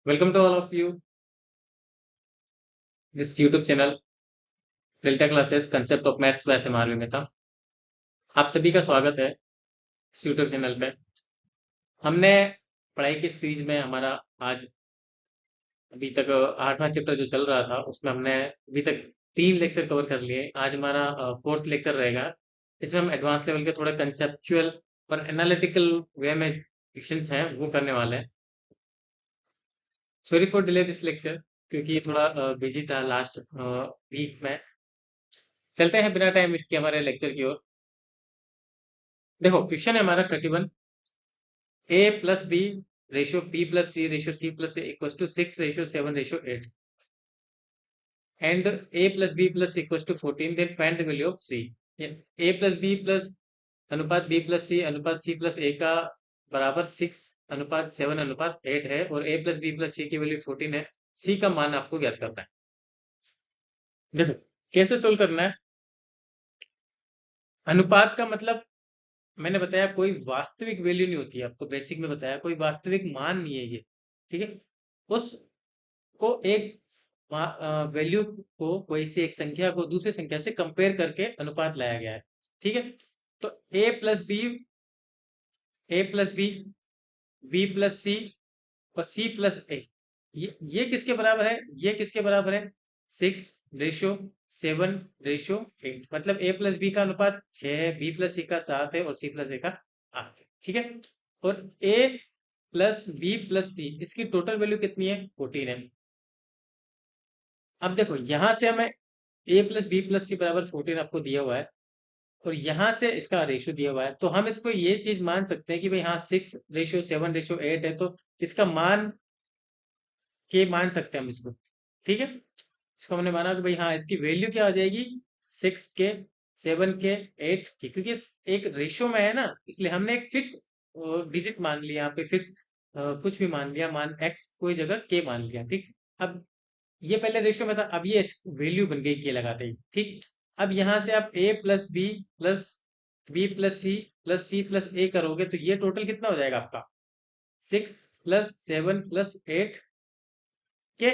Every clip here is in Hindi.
Welcome to all of you. This YouTube channel delta classes concept of maths class एमआरवी में था। आप सभी का स्वागत है इस YouTube चैनल पे। हमने पढ़ाई की सीरीज में हमारा आज अभी तक 8वां चैप्टर जो चल रहा था उसमें हमने अभी तक 3 लेक्चर कवर कर लिए। आज हमारा 4th लेक्चर रहेगा। इसमें हम एडवांस लेवल के थोड़े कंसेप्चुअल और एनालिटिकल वे में क्वेश्चंस हैं वो करने वाले हैं। Sorry for delay this lecture क्योंकि थोड़ा बिजी था लास्ट वीक में। चलते हैं बिना टाइम वेस्ट किए हमारे लेक्चर की ओर। देखो क्वेश्चन है हमारा 31 a plus B ratio b plus c plus a equals to 6:7:8 and a plus b plus equals to 14 then find the value of c। a plus b plus अनुपात b प्लस c अनुपात c प्लस a का बराबर 6:7:8 है और a plus b plus c की वैल्यू 14 है। c का मान आपको ज्ञात करना है। देखो कैसे सोल्व करना है। अनुपात का मतलब मैंने बताया कोई वास्तविक वैल्यू नहीं होती है, आपको बेसिक में बताया कोई वास्तविक मान नहीं है ये। ठीक है, उसको एक वैल्यू को कोई सी एक संख्या को दूसरी संख्या से कंपेयर करके अनुपात लाया गया है। ठीक है, तो a plus B B plus C और c प्लस ए ये किसके बराबर है, ये किसके बराबर है 6:7:8। मतलब a प्लस बी का अनुपात 6 है, b प्लस सी का 7 है और c प्लस ए का 8 है। ठीक है, और a प्लस बी प्लस सी इसकी टोटल वैल्यू कितनी है 14 है। अब देखो यहां से हमें a प्लस बी प्लस सी बराबर 14 आपको दिया हुआ है और यहां से इसका रेशियो दिया हुआ है, तो हम इसको ये चीज मान सकते हैं कि भाई हाँ 6:7:8 है, तो इसका मान के मान सकते हैं हम इसको। ठीक है, इसको हमने माना कि भाई हाँ इसकी वैल्यू क्या आ जाएगी 6 के 7 के 8 की, क्योंकि एक रेशियो में है ना इसलिए हमने एक फिक्स डिजिट मान लिया, यहाँ पे फिक्स कुछ भी मान लिया, मान x कोई जगह k मान लिया। ठीक, अब ये पहले रेशियो में था, अब ये वैल्यू बन गई k लगाते ही। ठीक, अब यहाँ से आप a plus B plus C plus a करोगे तो ये टोटल कितना हो जाएगा आपका 6 प्लस 7 प्लस 8 के।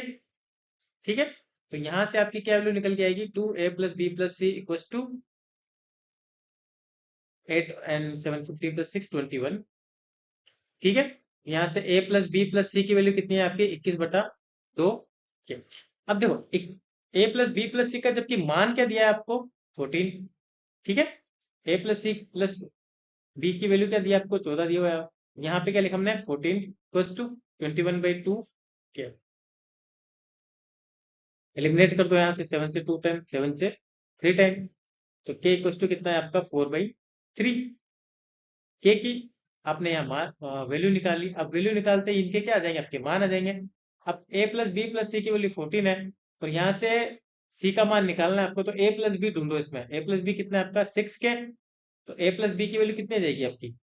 ठीक है, तो यहां से आपकी क्या वैल्यू निकल के आएगी 2a plus B plus C equal to 8 and 750 plus 621। ठीक है, यहां से a plus B plus C की वैल्यू कितनी है आपकी 21/2 के। अब देखो a प्लस बी प्लस सी का जबकि मान क्या दिया है आपको 14। ठीक है, a plus C plus B की वैल्यू क्या दिया आपको 14 दिया हुआ है। यहाँ पे क्या लिखा हमने 14 इक्वल टू 21/2 के। एलिमिनेट कर दो यहाँ से 7 से 2 टाइम 7 से 3 टाइम, तो k इक्वल टू कितना है आपका 4/3। के की आपने यहाँ वैल्यू निकाली। अब वैल्यू निकालते ही इनके क्या आ जाएंगे आपके मान आ जाएंगे। अब a plus B plus C की वैल्यू 14 है और यहाँ से c का मान निकालना है आपको, तो a प्लस बी ढूंढो। इसमें a प्लस बी कितना है आपका 6 के, तो a प्लस बी की वैल्यू कितनी आ जाएगी आपकी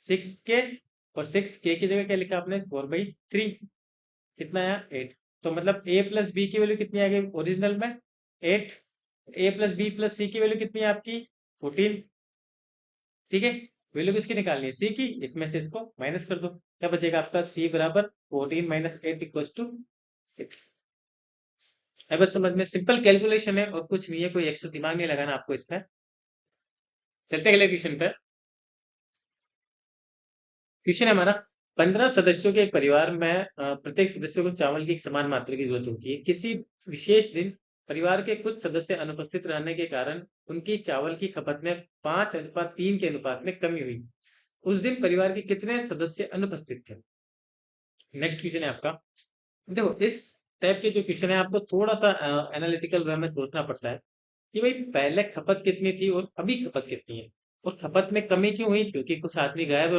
6 के, और 6 के की जगह क्या लिखा आपने 4/3, कितना आया 8। तो मतलब a प्लस बी की वैल्यू कितनी आ गई ओरिजिनल में 8, a plus B plus C की वैल्यू कितनी है आपकी 14। ठीक है, वैल्यू किसकी निकालनी है सी की, इसमें से इसको माइनस कर दो, क्या बचेगा आपका सी बराबर 14 माइनस 8 इक्वल टू 6। है बस समझ में, सिंपल कैलकुलेशन है और कुछ नहीं है, कोई एक्स्ट्रा दिमाग नहीं लगाना आपको इसमें। चलते अगले क्वेश्चन पे। क्वेश्चन है हमारा 15 सदस्यों के एक परिवार में प्रत्येक सदस्य को चावल की एक समान मात्रा की जरूरत होती है। किसी विशेष दिन परिवार के कुछ सदस्य अनुपस्थित रहने के कारण उनकी चावल की खपत में 5:3 के अनुपात में कमी हुई। उस दिन परिवार के कितने सदस्य अनुपस्थित थे। नेक्स्ट क्वेश्चन है आपका। देखो इस टाइप के जो क्वेश्चन है आपको थोड़ा सा एनालिटिकल वे में सोचना पड़ता है कि भाई पहले खपत कितनी थी और अभी खपत कितनी है, और खपत में कमी क्यों हुई क्योंकि कुछ आदमी गायब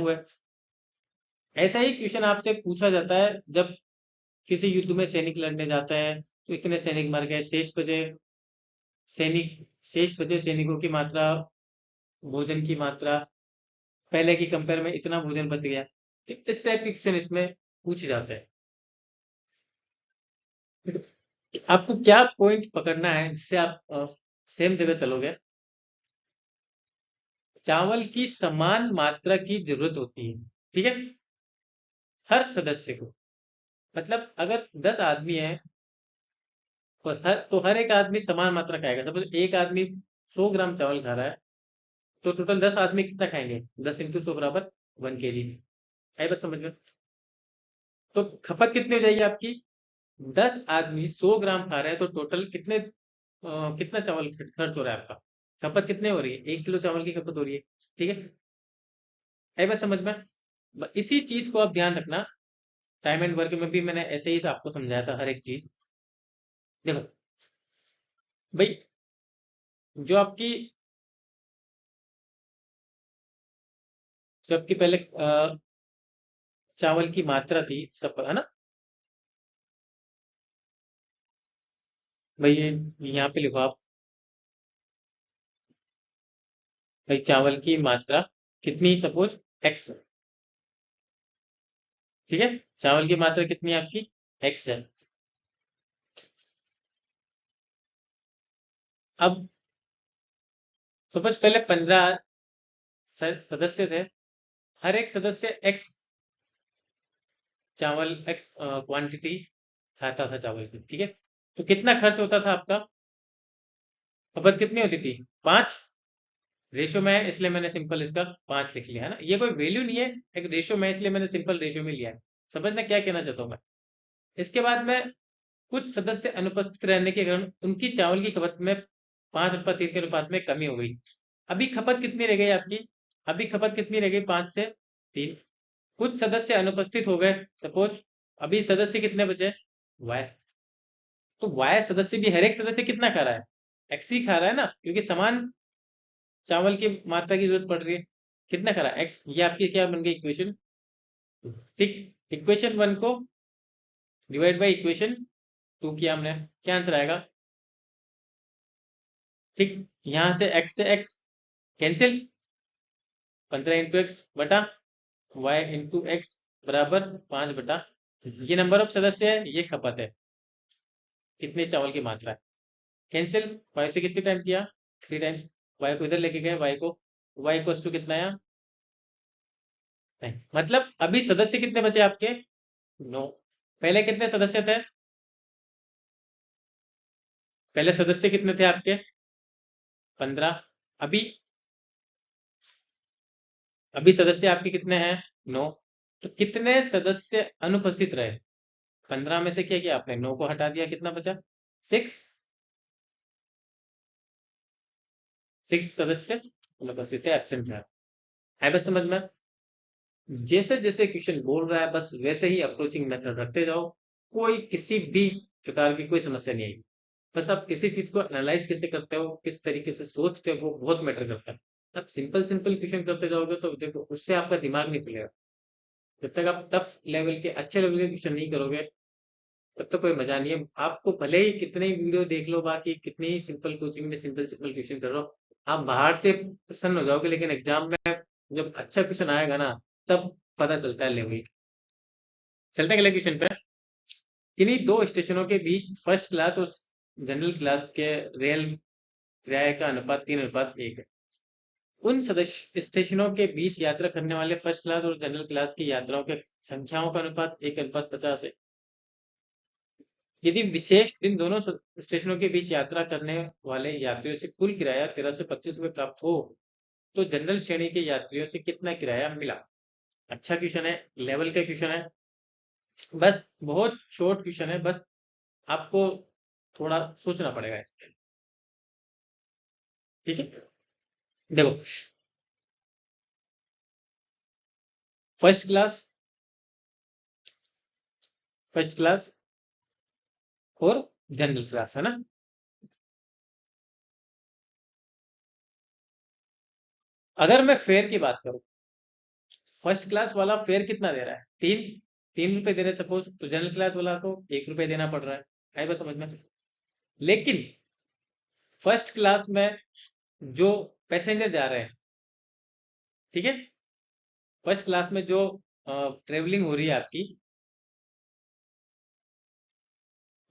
हुए। ऐसा ही क्वेश्चन आपसे पूछा जाता है जब किसी युद्ध में सैनिक लड़ने जाते हैं तो इतने सैनिक मर गए, शेष बचे सैनिकों की मात्रा, भोजन की मात्रा पहले की कंपेयर में इतना भोजन बच गया। तो इस टाइप के क्वेश्चन इसमें पूछे जाते हैं। आपको क्या पॉइंट पकड़ना है जिससे आप सेम जगह चलोगे। चावल की समान मात्रा की जरूरत होती है। ठीक है, हर सदस्य को, मतलब अगर 10 आदमी है तो हर एक आदमी समान मात्रा खाएगा। सपोज एक आदमी 100 ग्राम चावल खा रहा है, तो टोटल 10 आदमी कितना खाएंगे? 10 × 100 बराबर 1 kg। है बस समझ में? तो खपत कितनी हो जाएगी आपकी? 10 आदमी 100 ग्राम खा रहे हैं, तो टोटल कितना चावल खर्च हो रहा है आपका? खपत कितने हो रही है? 1 किलो चावल की खपत हो रही है। ठीक है बस समझ में? इसी चीज को आप ध्यान रखना। टाइम एंड वर्क में भी मैंने ऐसे ही आपको समझाया था हर एक चीज। देखो भाई, जो आपकी जो आपकी पहले चावल की मात्रा थी सब, है ना भाई? यहाँ पे लिखो आप भाई, चावल की मात्रा कितनी? Suppose x. ठीक है, चावल की मात्रा कितनी है आपकी? एक्स है। अब सपोज पहले 15 सदस्य थे, हर एक सदस्य एक्स चावल, एक्स क्वांटिटी खाता था चावल की। ठीक है, तो कितना खर्च होता था आपका? खपत कितनी होती थी? 5। रेशो में है इसलिए मैंने सिंपल इसका 5 लिख लिया, है ना? ये कोई वैल्यू नहीं है, एक रेशो में है इसलिए मैंने सिंपल रेशो में लिया है। समझना क्या कहना चाहता हूँ मैं? इसके बाद में कुछ सदस्य अनुपस्थित रहने के कारण उनकी चावल की खपत में 5:3 के अनुपात में कमी हो गई। अभी खपत कितनी रह गई आपकी? अभी खपत कितनी रह गई? 5 से 3। कुछ सदस्य अनुपस्थित हो गए सपोज। अभी सदस्य कितने बचे? वाई। तो वाई सदस्य भी, हर एक सदस्य कितना खा रहा है? एक्स ही खा रहा है ना, क्योंकि समान चावल की मात्रा की जरूरत पड़ रही है। कितना खा रहा है? एक्स। ये आपकी क्या बन गई? इक्वेशन। ठीक, इक्वेशन 1 को डिवाइड बाई इक्वेशन 2 किया हमने, क्या आंसर आएगा? ठीक, यहां से एक्स कैंसिल, 15 × x बटा y × x बराबर 5 बटा, ये नंबर ऑफ सदस्य है, ये खपत है, कितने चावल की मात्रा है। कैंसिल, y से कितने टाइम किया? 3 टाइम। y को इधर लेके गए, y को, y इक्वल्स टू कितना आया? नहीं, मतलब अभी सदस्य कितने बचे आपके? 9। पहले कितने सदस्य थे? पहले सदस्य कितने थे आपके? 15। अभी अभी सदस्य आपके कितने हैं? 9। तो कितने सदस्य अनुपस्थित रहे? 15 में से क्या किया आपने? 9 को हटा दिया, कितना बचा? 6। 6 सदस्य अनुपस्थित है, एब्सेंट है बस समझ में? जैसे जैसे क्वेश्चन बोल रहा है बस वैसे ही अप्रोचिंग मेथड रखते जाओ, कोई किसी भी प्रकार की कोई समस्या नहीं आएगी। बस आप किसी चीज को एनालाइज कैसे करते हो, किस तरीके से सोचते हो, वो बहुत मैटर करता है। आप सिंपल सिंपल क्वेश्चन करते जाओगे तो देखो उससे आपका दिमाग नहीं खुलेगा। जब तक आप टफ लेवल के, अच्छे लेवल के क्वेश्चन नहीं करोगे, तब तक कोई मजा नहीं है। आपको भले ही कितने ही वीडियो देख लो, बाकी कितनी ही सिंपल कोचिंग में सिंपल सिंपल क्वेश्चन कर लो, आप बाहर से प्रसन्न हो जाओगे, लेकिन एग्जाम में जब अच्छा क्वेश्चन आएगा ना, तब पता चलता है लेवल। चलते हैं अगले क्वेश्चन पे। किन्हीं दो स्टेशनों के बीच फर्स्ट क्लास और जनरल क्लास के रेल किराए का अनुपात 3:1 है। उन सदस्य स्टेशनों के बीच यात्रा करने वाले फर्स्ट क्लास और जनरल क्लास की यात्राओं के संख्याओं का अनुपात 1:50 है। यदि विशेष दिन दोनों स्टेशनों के बीच यात्रा करने वाले यात्रियों से कुल किराया 1325 रुपये प्राप्त हो, तो जनरल श्रेणी के यात्रियों से कितना किराया मिला? अच्छा क्वेश्चन है, लेवल का क्वेश्चन है, बस बहुत शॉर्ट क्वेश्चन है, बस आपको थोड़ा सोचना पड़ेगा इस पे। ठीक है, देखो, फर्स्ट क्लास, फर्स्ट क्लास और जनरल क्लास, है ना? अगर मैं फेयर की बात करूं, फर्स्ट क्लास वाला फेयर कितना दे रहा है? 3 रुपए दे रहे हैं सपोज, तो जनरल क्लास वाला को 1 रुपए देना पड़ रहा है बस समझ में? लेकिन फर्स्ट क्लास में जो पैसेंजर जा रहे हैं, ठीक है, फर्स्ट क्लास में जो ट्रेवलिंग हो रही है आपकी,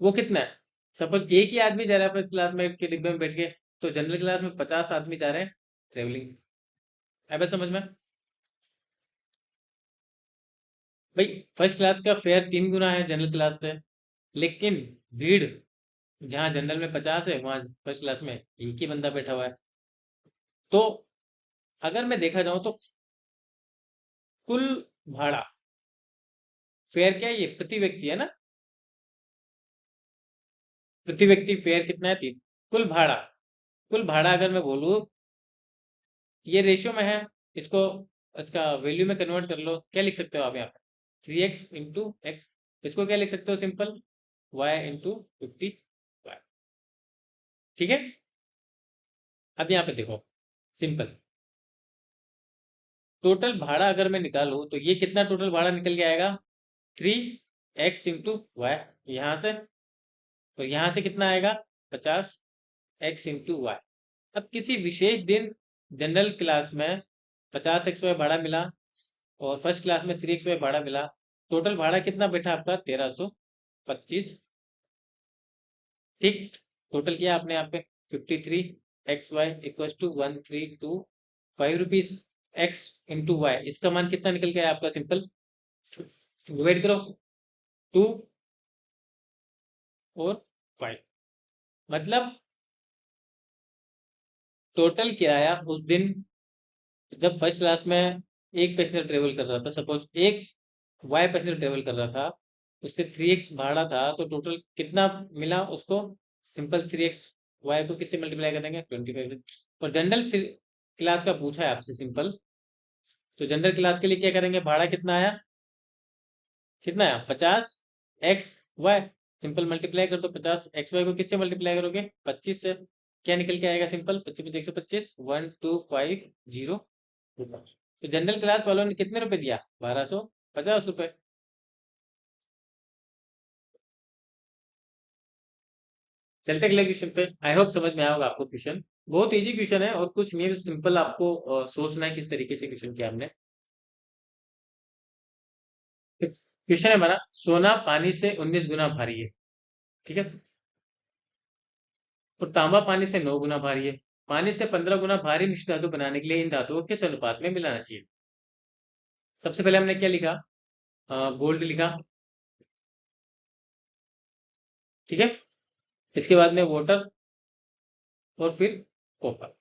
वो कितना है? सपोज एक ही आदमी जा रहा है फर्स्ट क्लास में के डिब्बे में बैठ के, तो जनरल क्लास में 50 आदमी जा रहे हैं ट्रेवलिंग। है बस समझ में? भाई फर्स्ट क्लास का फेयर 3 गुना है जनरल क्लास से, लेकिन भीड़ जहाँ जनरल में 50 है वहां फर्स्ट क्लास में एक ही बंदा बैठा हुआ है। तो अगर मैं देखा जाऊं तो कुल भाड़ा, फेयर क्या है, ये प्रति व्यक्ति है ना, प्रति व्यक्ति फेयर कितना है 3। कुल भाड़ा, कुल भाड़ा अगर मैं बोलूँ, ये रेशियो में है, इसको इसका वैल्यू में कन्वर्ट कर लो, क्या लिख सकते हो आप यहाँ पे, 3x इंटू एक्स। इसको क्या लिख सकते हो, सिंपल y इंटू 50y। ठीक है। अब यहाँ पे देखो, सिंपल टोटल भाड़ा अगर मैं निकालूं तो ये कितना टोटल भाड़ा निकल के आएगा, 3x इंटू वाई यहाँ से, तो यहाँ से कितना आएगा, 50x इंटू वाई। अब किसी विशेष दिन जनरल क्लास में 50x वाई भाड़ा मिला और फर्स्ट क्लास में 3x वाई भाड़ा मिला, टोटल भाड़ा कितना बैठा आपका, 1325। ठीक, टोटल किया आपने यहाँ पे 53x y = 1325 rupees. x into Y, इसका मान कितना निकल गया आपका, सिंपल डिवाइड करो 2 और 5, मतलब टोटल किराया उस दिन जब फर्स्ट क्लास में एक पैसेंजर ट्रेवल कर रहा था, सपोज एक वाई पैसेंजर ट्रेवल कर रहा था, उससे 3x भाड़ा था, तो टोटल कितना मिला उसको, सिंपल 3x वाई को किससे मल्टीप्लाई कर देंगे, 25 से। और जनरल क्लास का पूछा है आपसे सिंपल, तो जनरल क्लास के लिए क्या करेंगे, भाड़ा कितना आया, कितना आया 50x वाई, सिंपल मल्टीप्लाई कर दो 50x वाई को किससे मल्टीप्लाई करोगे, 25 से। क्या निकल के आएगा, सिंपल 25 125 रुपए। तो जनरल क्लास वालों ने कितने रुपए दिया, 1250 रुपए। चलते अगले क्वेश्चन पे, आई होप समझ में आया होगा आपको क्वेश्चन। बहुत इजी क्वेश्चन है और कुछ नहीं, सिंपल आपको सोचना है किस तरीके से क्वेश्चन किया हमने। क्वेश्चन है हमारा, सोना पानी से 19 गुना भारी है, ठीक है, और तांबा पानी से 9 गुना भारी है। पानी से 15 गुना भारी मिश्र धातु बनाने के लिए इन धातुओं को किस अनुपात में मिलाना चाहिए। सबसे पहले हमने क्या लिखा, गोल्ड लिखा, ठीक है, इसके बाद में वाटर और फिर कॉपर।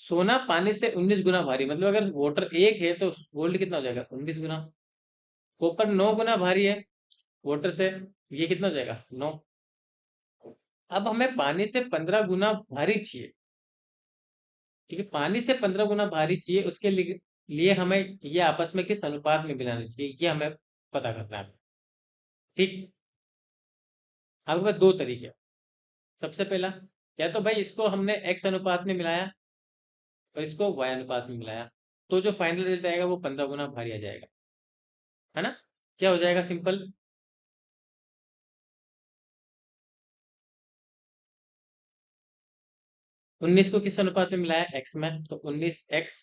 सोना पानी से 19 गुना भारी, मतलब अगर वाटर 1 है तो गोल्ड कितना हो जाएगा, 19 गुना। कॉपर 9 गुना भारी है वाटर से, ये कितना हो जाएगा, 9। अब हमें पानी से 15 गुना भारी चाहिए, ठीक है, पानी से 15 गुना भारी चाहिए, उसके लिए हमें ये आपस में किस अनुपात में मिलाना चाहिए, ये हमें पता करना है। ठीक, आपके पास दो तरीके हैं। सबसे पहला, या तो भाई इसको हमने x अनुपात में मिलाया और इसको y अनुपात में मिलाया, तो जो फाइनल रिजल्ट आएगा वो 15 गुना भारी आ जाएगा, है ना। क्या हो जाएगा, सिंपल 19 को किस अनुपात में मिलाया, x में, तो 19x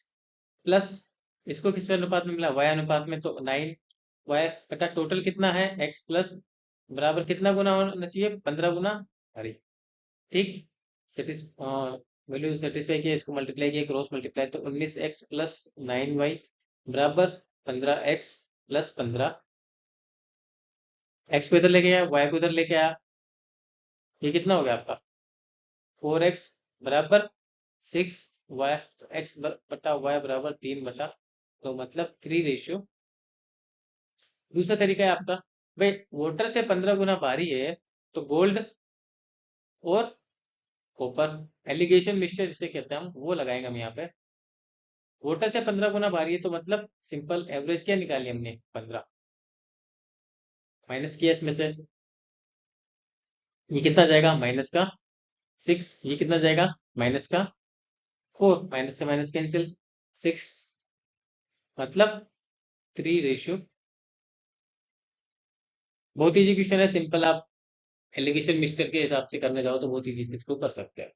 प्लस इसको किस अनुपात में मिला, y अनुपात में, तो 9y बटा टोटल कितना है, x प्लस बराबर कितना गुना होना चाहिए, 15 गुना भारी। ठीक, सेटिस वैल्यू सेटिस्फाई किया, इसको मल्टीप्लाई किया, क्रॉस मल्टीप्लाई, तो 19x प्लस 9y बराबर 15x प्लस 15। x को इधर लेके आया, y को इधर लेके आया, ये कितना हो गया आपका, 4x बराबर 6y, तो x बटा y बराबर 3 बटा, तो मतलब 3 रेशियो। दूसरा तरीका है आपका, भाई वाटर से 15 गुना भारी है, तो गोल्ड और कॉपर एलिगेशन मिक्सचर जिसे कहते हैं हम, वो लगाएंगे हम यहाँ पे। वाटर से 15 गुना भारी है, तो मतलब सिंपल एवरेज क्या निकाली हमने, 15, माइनस किया इसमें से, ये कितना जाएगा, -6, ये कितना जाएगा, -4, माइनस से माइनस कैंसिल, 6, मतलब 3 रेशियो। बहुत इजी क्वेश्चन है, सिंपल, आप एलिगेशन मिक्सचर के हिसाब से करने जाओ तो बहुत इजी से इसको कर सकते हैं।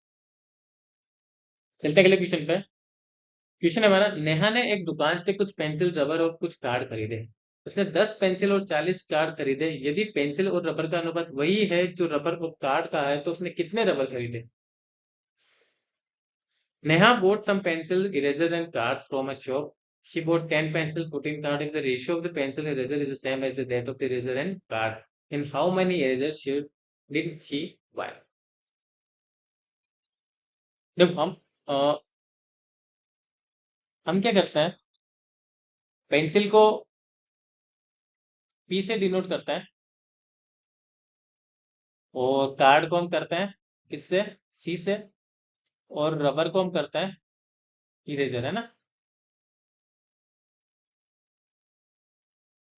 चलते हैं अगले क्वेश्चन पे। क्वेश्चन है हमारा, नेहा ने एक दुकान से कुछ पेंसिल, रबर और कुछ कार्ड खरीदे। उसने 10 पेंसिल और 40 कार्ड खरीदे। यदि पेंसिल और रबर का अनुपात वही है जो रबर और कार्ड का है, तो उसने कितने रबर खरीदे। Neha bought some pencils, erasers and cards from a shop. She bought 10 pencils, 14 card. If the ratio of the pencil and eraser is the same as the that of the eraser and card, in how many erasers did she buy? जब हम क्या करते हैं, पेंसिल को P से डिनोट करते हैं और कार्ड को हम करते हैं किससे, C से, और रबर को हम करते हैं इरेजर, है ना।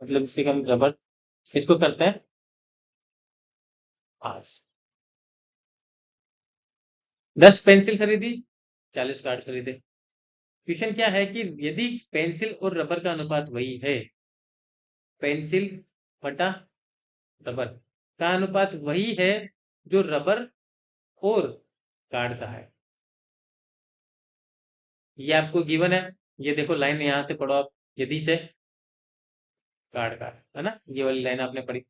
मतलब इसे हम रबर, इसको करते हैं R से। 10 पेंसिल खरीदी, 40 कार्ड खरीदे। क्वेश्चन क्या है कि यदि पेंसिल और रबर का अनुपात वही है, पेंसिल बटा रबर का अनुपात वही है जो रबर और कार्ड का है, ये आपको गिवन है। ये देखो लाइन यहां से पढ़ो आप, यदि से कार्ड का है ना, ये वाली लाइन आपने पढ़ी।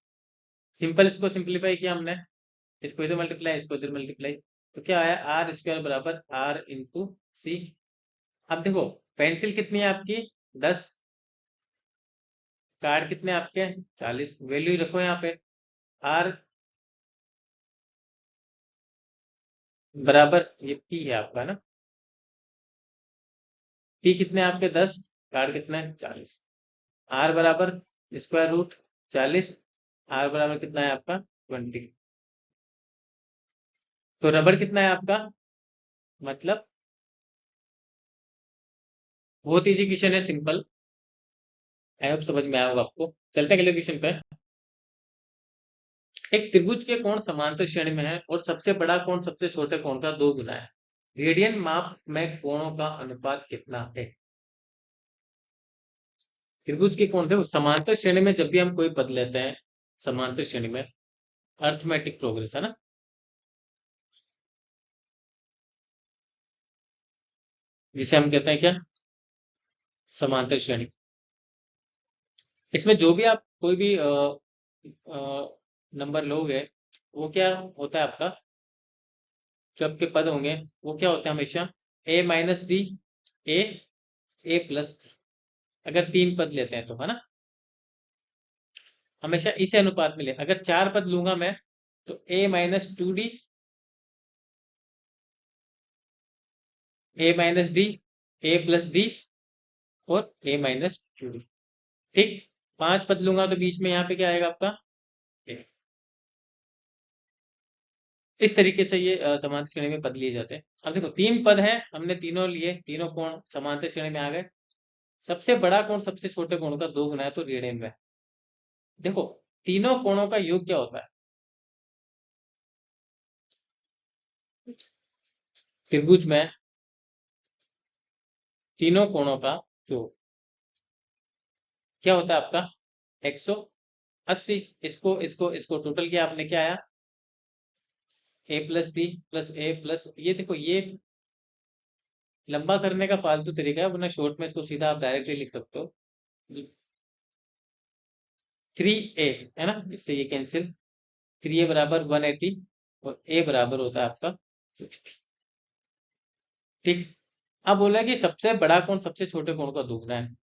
सिंपल इसको सिंप्लीफाई किया हमने, इसको इधर मल्टीप्लाई, इसको इधर मल्टीप्लाई, तो क्या आया, आर स्क्वायर बराबर आर इंटू सी। अब देखो पेंसिल कितनी है आपकी 10, कार्ड कितने आपके 40, वैल्यू रखो यहाँ पे, आर बराबर ये पी है आपका ना, पी कितने आपके 10, कार्ड कितने 40, आर बराबर स्क्वायर रूट 40, आर बराबर कितना है आपका 20। तो रबर कितना है आपका, मतलब बहुत इजी क्वेश्चन है, सिंपल, आई होप समझ में आया होगा आपको। चलते हैं अगले क्वेश्चन पे। एक त्रिभुज के कोण समांतर श्रेणी में है और सबसे बड़ा कोण सबसे छोटे कोण का 2 गुना है। रेडियन माप में कोणों का अनुपात कितना है। त्रिभुज के कोण, देखो समांतर श्रेणी में जब भी हम कोई पद लेते हैं, समांतर श्रेणी में अर्थमेटिक प्रोग्रेस है ना, जिसे हम कहते हैं क्या, समांतर श्रेणी। इसमें जो भी आप कोई भी नंबर लोगे, वो क्या होता है आपका, जो आपके पद होंगे वो क्या होते हैं हमेशा, a minus D, A, A plus D, अगर 3 पद लेते हैं तो, है ना, हमेशा इसी अनुपात में ले। अगर 4 पद लूंगा मैं तो a minus two D, A minus D, A plus D और ए माइनस टू डी। ठीक, 5 पद लूंगा तो बीच में यहाँ पे क्या आएगा आपका a। इस तरीके से ये समांतर श्रेणी में पद लिए जाते हैं। अब देखो 3 पद हैं, हमने तीनों लिए, तीनों कोण समांतर श्रेणी में आ गए। सबसे बड़ा कोण सबसे छोटे कोण का 2 गुना है, तो रेडियन में। देखो तीनों कोणों का योग क्या होता है, त्रिभुज में तीनों कोणों का योग क्या होता है आपका 180। इसको इसको इसको टोटल किया आपने, क्या आया, a plus D plus A plus, ये देखो ये लंबा करने का फालतू तरीका है, वरना शॉर्ट में इसको सीधा आप डायरेक्टली लिख सकते हो, 3a, है ना, इससे ये कैंसिल, 3a बराबर 180 और a बराबर होता है आपका 60। ठीक, अब बोला कि सबसे बड़ा कोण सबसे छोटे कोण का दोगुना है,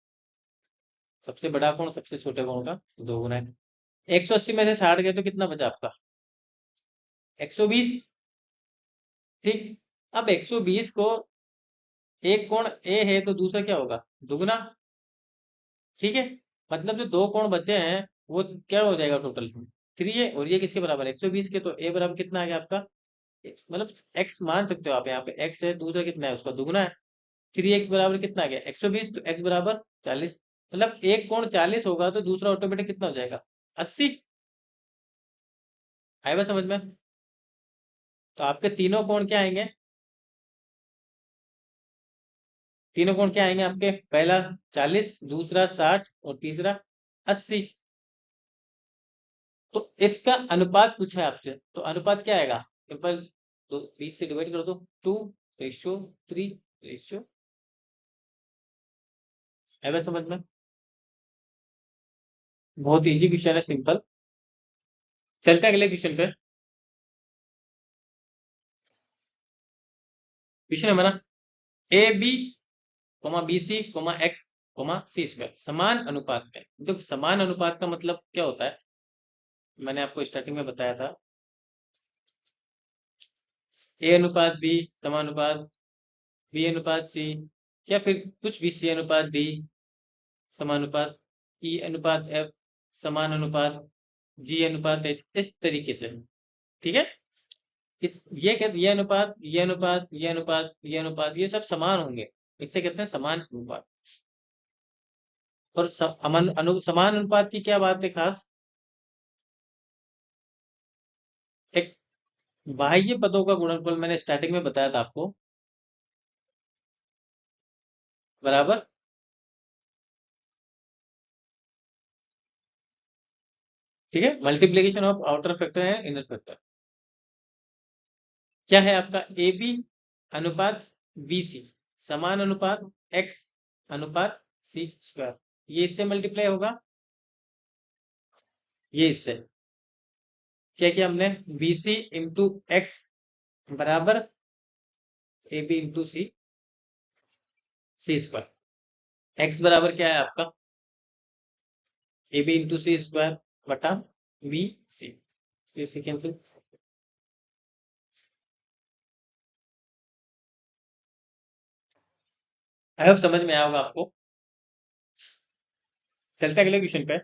सबसे बड़ा कोण सबसे छोटे कोण का दोगुना है। 180 में से 60 गए तो कितना बचा आपका 120। ठीक, अब 120 को, एक कोण ए है तो दूसरा क्या होगा दुगुना। ठीक है, मतलब जो 2 कोण बचे हैं वो क्या हो जाएगा टोटल 3 है, और ये किसके बराबर 120 के, तो ए बराबर कितना आ गया आपका, मतलब x मान सकते हो आप, यहाँ पे x है, दूसरा कितना है उसका दुगुना है, 3x बराबर कितना आ गया 120, तो x बराबर 40, मतलब एक कोण 40 होगा तो दूसरा ऑटोमेटिक कितना हो जाएगा 80। आए बात समझ में। तो आपके तीनों कोण क्या आएंगे, तीनों कोण क्या आएंगे आपके, पहला 40, दूसरा 60 और तीसरा 80। तो इसका अनुपात पूछा है आपसे, तो अनुपात क्या आएगा, सिंपल, तो 20 से डिवाइड कर दो, 2:3 है बात समझ में। बहुत इजी क्वेश्चन है, सिंपल। चलते हैं अगले क्वेश्चन पे। क्वेश्चन हमारा A B, B C, X comma C square समान अनुपात में। तो समान अनुपात का मतलब क्या होता है, मैंने आपको स्टार्टिंग में बताया था, ए अनुपात बी समानुपात बी अनुपात सी, या फिर कुछ भी सी अनुपात डी समानुपात ई अनुपात एफ समान अनुपात जी अनुपात एच, इस तरीके से। ठीक है, इस ये अनुपात ये अनुपात ये अनुपात ये अनुपात ये सब समान होंगे, इसे कहते हैं समान अनुपात। और समान अनुपात की क्या बात है खास, एक बाह्य पदों का गुणनफल मैंने स्टार्टिंग में बताया था आपको, बराबर। ठीक है, मल्टीप्लीकेशन ऑफ आउटर फैक्टर है इनर फैक्टर। क्या है आपका, ए बी अनुपात बी सी समान अनुपात एक्स अनुपात सी स्क्वायर, ये इससे मल्टीप्लाई होगा, ये इससे। क्या किया हमने, बी सी इंटू एक्स बराबर A B into C C square. X बराबर क्या है आपका, A B into C square बटा बी सी, इसी कैंसिल। आई होप समझ में आया होगा आपको। चलते हैं अगले क्वेश्चन पे।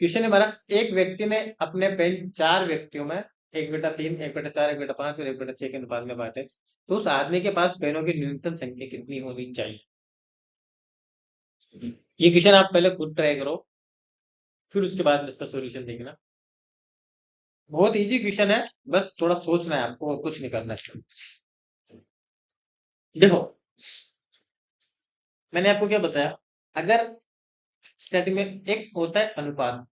क्वेश्चन है हमारा, एक व्यक्ति ने अपने पेन चार व्यक्तियों में 1/3 1/4 1/5 और 1/6 के अनुपात में बांटे, तो उस आदमी के पास पेनों की न्यूनतम संख्या कितनी होनी चाहिए। ये क्वेश्चन आप पहले खुद ट्राई करो, फिर उसके बाद में इसका सॉल्यूशन देखना। बहुत इजी क्वेश्चन है, बस थोड़ा सोचना है आपको और कुछ नहीं करना है। देखो, मैंने आपको क्या बताया, अगर स्टार्टिंग में एक होता है अनुपात,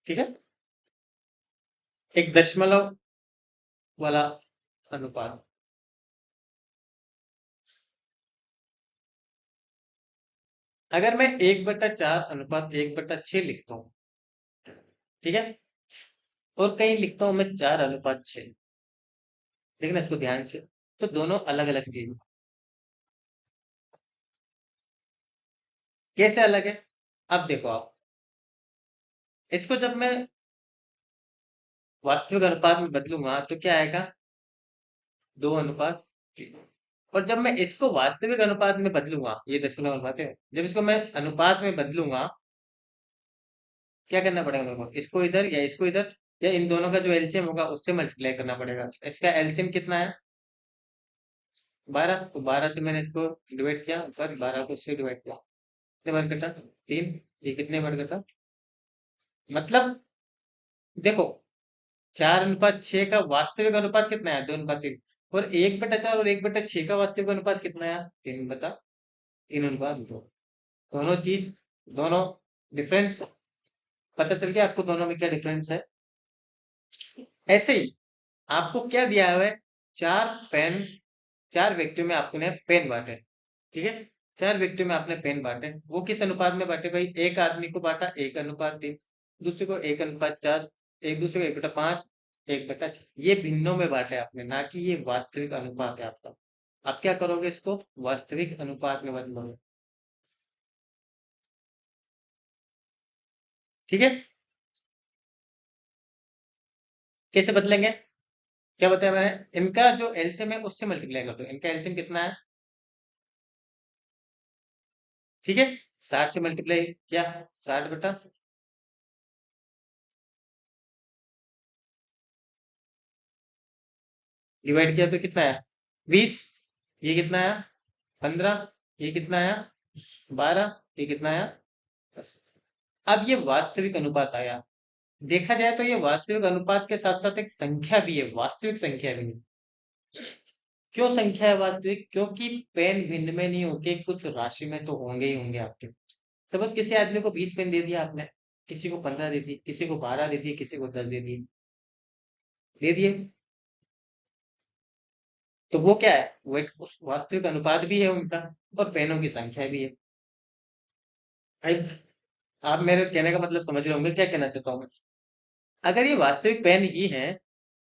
ठीक है, एक दशमलव वाला अनुपात, अगर मैं 1/4 अनुपात 1/6 लिखता हूं, ठीक है, और कहीं लिखता हूं मैं 4/6, देखना इसको ध्यान से, तो दोनों अलग अलग चीज हैं। कैसे अलग है, अब देखो आप, इसको जब मैं वास्तविक अनुपात में बदलूंगा तो क्या आएगा, 2/3। और जब मैं इसको वास्तविक अनुपात में बदलूंगा, ये दशमलव अनुपात है, जब इसको मैं अनुपात में बदलूंगा, क्या करना पड़ेगा मेरे को, इसको इधर या इसको इधर, या इन दोनों का जो एलसीएम होगा उससे मल्टीप्लाई करना पड़ेगा। इसका एलसीएम कितना है, 12, तो 12 से मैंने इसको डिवाइड किया, ऊपर 12 को इससे डिवाइड किया, कितने बार कटा, 3, ये कितने बार कटा, मतलब देखो 4/6 का वास्तविक अनुपात कितना है, 2/3, और 1/4 और 1/6 का वास्तविक अनुपात कितना है, 3/3/2। दोनों चीज, दोनों डिफरेंस पता चल गया आपको, दोनों में क्या डिफरेंस है। ऐसे ही आपको क्या दिया हुआ है, चार पेन, चार व्यक्तियों में आपने पेन बांटे, ठीक है, चार व्यक्तियों में आपने पेन बांटे, वो किस अनुपात में बांटे भाई, एक आदमी को बांटा 1/3, दूसरे को 1/4, एक दूसरे को 1/5, 1/6, ये भिन्नों में बांटे आपने, ना कि ये वास्तविक अनुपात है आपका। आप क्या करोगे, इसको वास्तविक अनुपात में बदलोगे। ठीक है, कैसे बदलेंगे, क्या बताया मैंने, इनका जो एलसीएम है उससे मल्टीप्लाई कर दो, इनका एलसीएम कितना है, ठीक है, 60 से मल्टीप्लाई किया, 60 डिवाइड किया तो कितना है, 20, ये कितना है, 15, ये कितना है, 12, ये कितना है, 10। अब ये वास्तविक अनुपात आया, देखा जाए तो ये वास्तविक अनुपात के साथ साथ एक संख्या भी है, वास्तविक संख्या भी है। क्यों संख्या है वास्तविक, क्योंकि पेन भिन्न में नहीं होके कुछ राशि में तो होंगे ही होंगे आपके। सपोज किसी आदमी को 20 पेन दे दिया आपने, किसी को 15 दे दी, किसी को 12 दे दिए, किसी को 10 दे दिए, दे दिए, तो वो क्या है, वो एक उस वास्तविक अनुपात भी है उनका, और पेनों की संख्या भी है। भाई, आप मेरे कहने का मतलब समझ रहे होंगे क्या कहना चाहता हूँ मैं। अगर ये वास्तविक पेन ही है,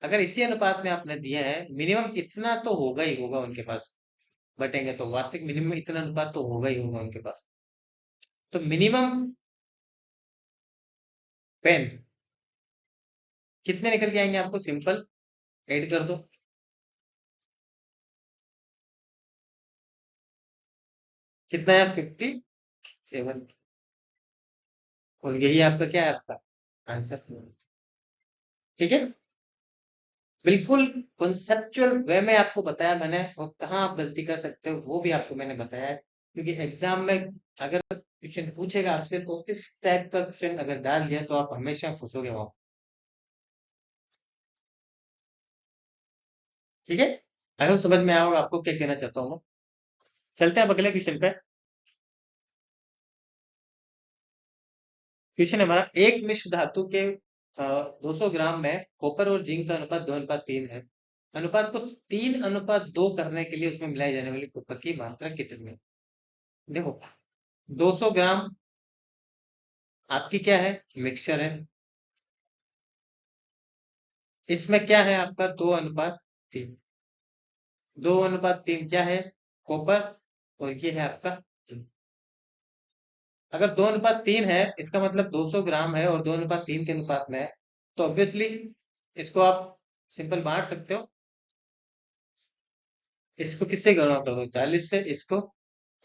अगर इसी अनुपात में आपने दिए हैं, मिनिमम इतना तो होगा ही होगा उनके पास, बटेंगे तो वास्तविक मिनिमम इतना अनुपात तो होगा ही होगा उनके पास। तो मिनिमम पेन कितने निकल के आएंगे आपको, सिंपल ऐड कर दो। कितना है, 57। और यही आपका क्या है, आपका आंसर। ठीक है, बिल्कुल कॉन्सेप्चुअल वे में आपको बताया मैंने, और कहाँ आप गलती कर सकते हो वो भी आपको मैंने बताया है। क्योंकि एग्जाम में अगर क्वेश्चन पूछेगा आपसे तो इस टाइप का क्वेश्चन अगर डाल दिया तो आप हमेशा फंसोगे वहां। ठीक है, आई होप समझ में आया होगा आपको क्या कहना चाहता हूँ मैं। चलते हैं अब अगले क्वेश्चन पे। क्वेश्चन है हमारा, एक मिश्र धातु के 200 ग्राम में कॉपर और जिंक का अनुपात 2:3 है। अनुपात को 3:2 करने के लिए उसमें मिलाई जाने वाली कॉपर की मात्रा कितनी है। देखो, 200 ग्राम आपकी क्या है, मिक्सचर है। इसमें क्या है आपका, 2:3। 2:3 क्या है, कॉपर, और ये है आपका जिंक। अगर 2:3 है, इसका मतलब 200 ग्राम है और 2:3 के अनुपात में है, तो ऑब्वियसली इसको आप सिंपल बांट सकते हो। इसको किससे गुणा कर दो, 40 से, इसको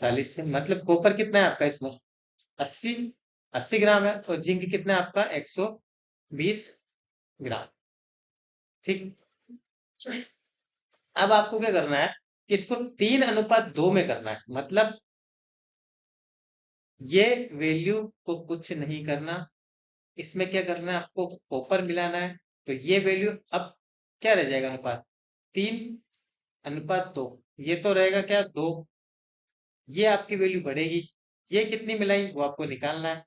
40 से, मतलब कॉपर कितना है आपका इसमें, 80। 80 ग्राम है, और जिंक कितना है आपका, 120 ग्राम। ठीक, अब आपको क्या करना है कि इसको 3:2 में करना है। मतलब ये वैल्यू को कुछ नहीं करना, इसमें क्या करना है, आपको कॉपर मिलाना है। तो ये वैल्यू अब क्या रह जाएगा अनुपात, 3:2। ये तो रहेगा क्या, 2। ये आपकी वैल्यू बढ़ेगी, ये कितनी मिलाई वो आपको निकालना है।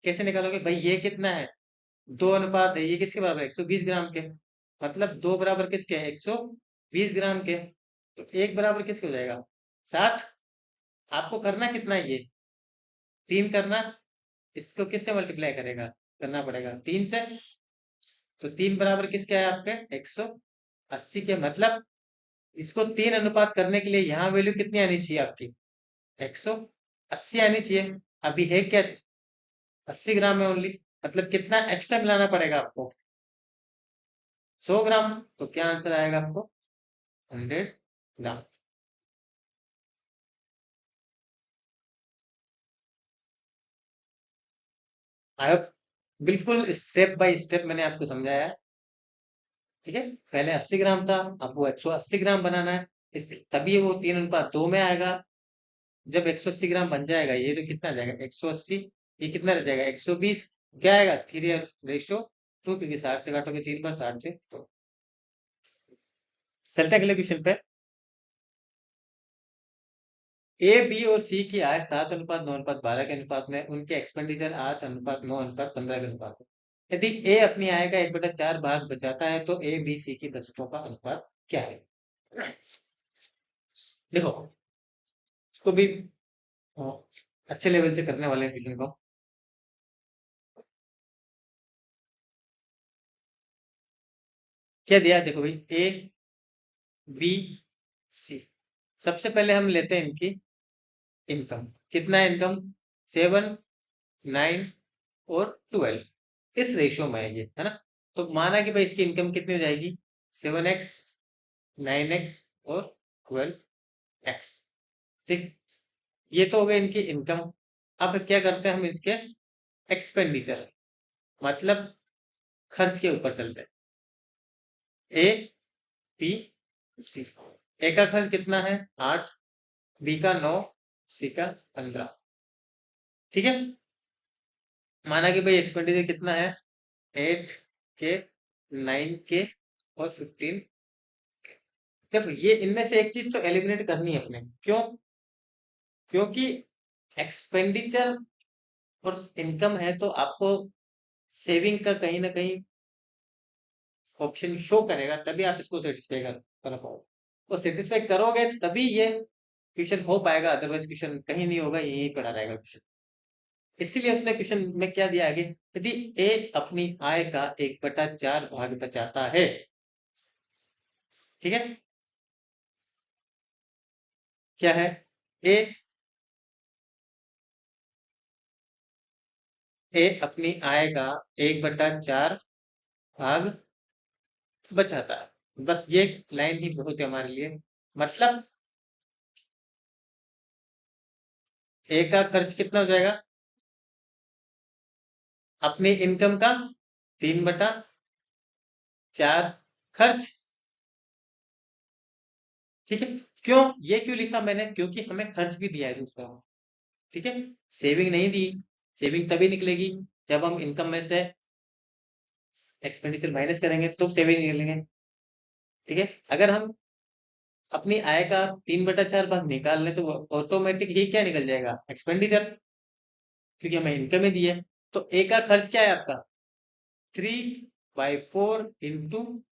कैसे निकालोगे भाई, ये कितना है, 2 अनुपात है, ये किसके बराबर है, 120 ग्राम के। मतलब 2 बराबर किसके, 120 ग्राम के। तो 1 बराबर किसके हो जाएगा, 60। आपको करना कितना है, ये 3 करना। इसको किससे मल्टीप्लाई करेगा, करना पड़ेगा 3 से। तो 3 बराबर किसके है आपके, 180 के। मतलब इसको 3 अनुपात करने के लिए यहाँ वैल्यू कितनी आनी चाहिए आपकी, 180 आनी चाहिए। अभी है क्या, 80 ग्राम में ओनली। मतलब कितना एक्स्ट्रा मिलाना पड़ेगा आपको, 100 ग्राम। तो क्या आंसर आएगा आपको, 100 ग्राम। आई होप बिल्कुल स्टेप बाय स्टेप मैंने आपको समझाया है। ठीक है, पहले 80 ग्राम था, अब वो 180 ग्राम बनाना है। इस तभी वो 3:2 में आएगा। जब 180 ग्राम बन जाएगा, ये तो कितना आ जाएगा, 180। ये कितना रह जाएगा, 120। क्या आएगा, 3:2, क्योंकि 60 से काटोगे 3 बार, 60 से तो। चलते हैं अगले क्वेश्चन पे। ए, बी और सी की आय 7:9:12 के अनुपात में, उनके एक्सपेंडिचर 8:9:15 के अनुपात में। यदि ए अपनी आय का 1/4 भाग बचाता है तो ए बी सी की बचतों का अनुपात क्या है। देखो, इसको भी अ, अच्छे लेवल से करने वाले हैं क्वेश्चन को। क्या दिया है, देखो भाई, ए बी सी। सबसे पहले हम लेते हैं इनकी इनकम। कितना है इनकम, 7, 9 और 12। इस रेशियो में है ये, है ना। तो माना कि भाई इसकी इनकम कितनी हो जाएगी, 7x, 9x और 12x। ठीक, ये तो हो गए इनकी इनकम। अब क्या करते हैं हम, इसके एक्सपेंडिचर, मतलब खर्च के ऊपर चलते हैं। ए, बी, सी। ए का खर्च कितना है, 8, बी का 9, सी का 15। ठीक है, माना कि भाई एक्सपेंडिचर कितना है, 8 के, 9 के और 15। देखो, ये इनमें से एक चीज तो एलिमिनेट करनी है अपने, क्यों, क्योंकि एक्सपेंडिचर और इनकम है तो आपको सेविंग का कहीं ना कहीं ऑप्शन शो करेगा, तभी आप इसको सेटिस्फाई कर पाओ। तो सेटिस्फाई करोगे तभी ये क्वेश्चन हो पाएगा, अदरवाइज क्वेश्चन कहीं नहीं होगा, यही पड़ा रहेगा क्वेश्चन। इसीलिए उसने क्वेश्चन में क्या दिया आगे, यदि ए अपनी आय का 1/4 भाग बचाता है ठीक है, क्या है? ए ए अपनी आय का 1/4 भाग बचाता है। बस ये लाइन ही बहुत है हमारे लिए। मतलब ए का खर्च कितना हो जाएगा? अपनी इनकम का 3/4 खर्च। ठीक है, क्यों ये क्यों लिखा मैंने? क्योंकि हमें खर्च भी दिया है दूसरा। ठीक है, सेविंग नहीं दी। सेविंग तभी निकलेगी जब हम इनकम में से एक्सपेंडिचर माइनस करेंगे तो सेविंग निकलेंगे। ठीक है, अगर हम अपनी आय का 3/4 भाग निकाल लें तो ऑटोमेटिक ही क्या निकल जाएगा? एक्सपेंडिचर, क्योंकि हमें इनकम ही दी है। तो ए का खर्च क्या है आपका? 3/4 इंटू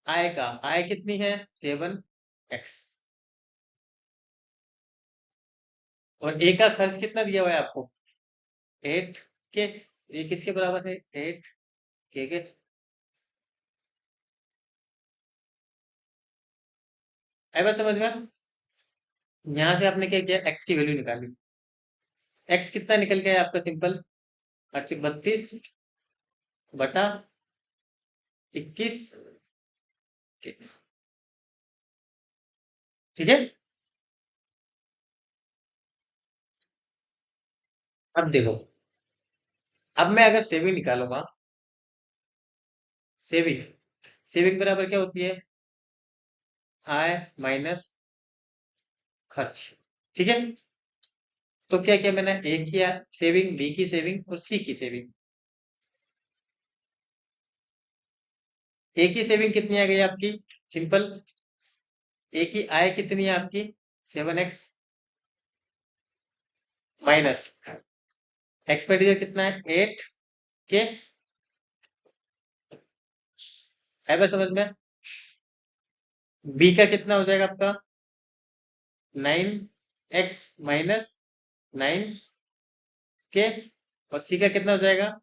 आय का, आय कितनी है? 7x। और ए का खर्च कितना दिया हुआ है आपको? 8 के। ये किसके बराबर है? 8 के। आई बात समझ में? यहां से आपने क्या किया? एक्स की वैल्यू निकाली। एक्स कितना निकल गया है आपका? सिंपल 32/21। ठीक है, अब देखो, अब मैं अगर सेविंग निकालूंगा, सेविंग सेविंग बराबर क्या होती है? आय माइनस खर्च। ठीक है, तो क्या किया मैंने? ए किया सेविंग, बी की सेविंग और सी की सेविंग। ए की सेविंग कितनी आ गई आपकी? सिंपल, ए की आय कितनी है आपकी? 7x माइनस एक्सपेंडिचर कितना है? 8 के। है बस समझ में? बी का कितना हो जाएगा आपका? 9x माइनस 9 के। और सी का कितना हो जाएगा?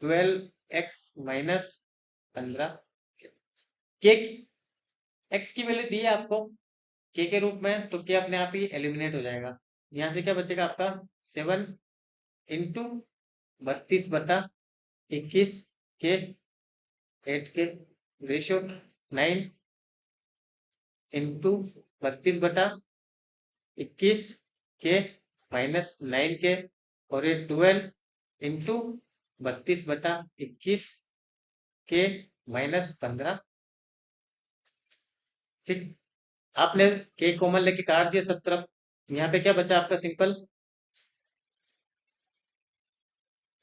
12x माइनस 15 के। एक्स की वैल्यू दी है आपको के रूप में, तो के अपने आप ही एलिमिनेट हो जाएगा। यहां से क्या बचेगा आपका? 7 इंटू 32/21 के 8 के रेशियो 9 इंटू 32/21 के माइनस 9 के। और ये 12 इंटू 32/21 के माइनस 15। ठीक, आपने के कॉमन लेके काट दिया सब तरफ। यहाँ पे क्या बचा आपका? सिंपल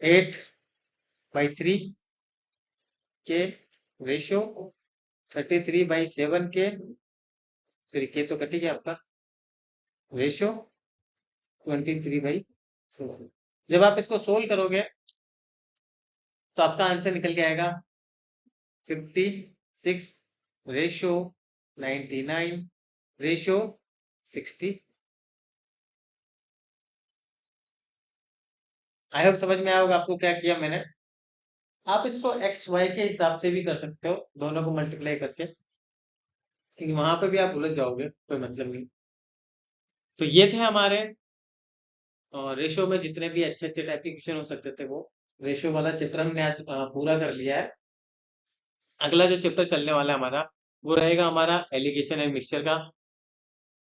8/3 के रेशियो 33/7 के, फिर के तो कट गया आपका, रेशियो 23/7। जब आप इसको सोल्व करोगे तो आपका आंसर निकल के आएगा 56 रेशियो 99 रेशियो 60। आई होप समझ में आया होगा आपको क्या किया मैंने। आप इसको एक्स वाई के हिसाब से भी कर सकते हो, दोनों को मल्टीप्लाई करके, लेकिन वहां पे भी आप उलझ जाओगे, कोई मतलब नहीं। तो ये थे हमारे रेशो में जितने भी अच्छे अच्छे टाइप के क्वेश्चन हो सकते थे, वो रेशो वाला चैप्टर हमने आज पूरा कर लिया है। अगला जो चैप्टर चलने वाला है हमारा, वो रहेगा हमारा एलिगेशन एंड मिक्सचर का।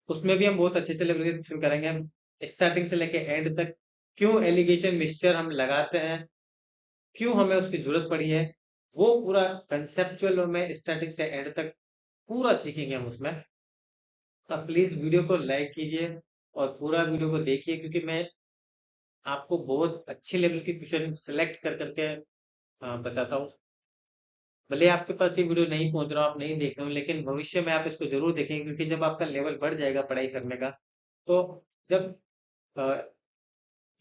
उसमें भी हम बहुत अच्छे अच्छे लेवल के क्वेश्चन करेंगे, हम स्टार्टिंग से लेके एंड तक। क्यों एलिगेशन मिक्सचर हम लगाते हैं, क्यों हमें उसकी जरूरत पड़ी है, वो पूरा कंसेप्चुअल में स्टार्टिंग से एंड तक पूरा सीखेंगे हम उसमें। तो प्लीज वीडियो को लाइक कीजिए और पूरा वीडियो को देखिए, क्योंकि मैं आपको बहुत अच्छे लेवल के क्वेश्चन सेलेक्ट कर करके बताता हूँ। भले आपके पास ये वीडियो नहीं पहुंच रहा, आप नहीं देख रहे हो, लेकिन भविष्य में आप इसको जरूर देखेंगे, क्योंकि जब आपका लेवल बढ़ जाएगा पढ़ाई करने का, तो जब अ,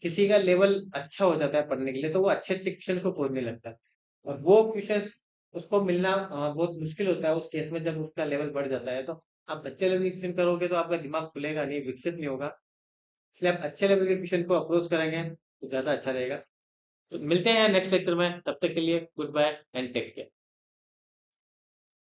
किसी का लेवल अच्छा हो जाता है पढ़ने के लिए, तो वो अच्छे अच्छे क्वेश्चन को खोजने लगता है। और वो क्वेश्चन उसको मिलना बहुत मुश्किल होता है उस केस में, जब उसका लेवल बढ़ जाता है। तो आप अच्छे लेवल के क्वेश्चन करोगे तो आपका दिमाग खुलेगा नहीं, विकसित नहीं होगा। इसलिए आप अच्छे लेवल के क्वेश्चन को अप्रोच करेंगे तो ज्यादा अच्छा रहेगा। तो मिलते हैं नेक्स्ट लेक्चर में, तब तक के लिए good bye and take care.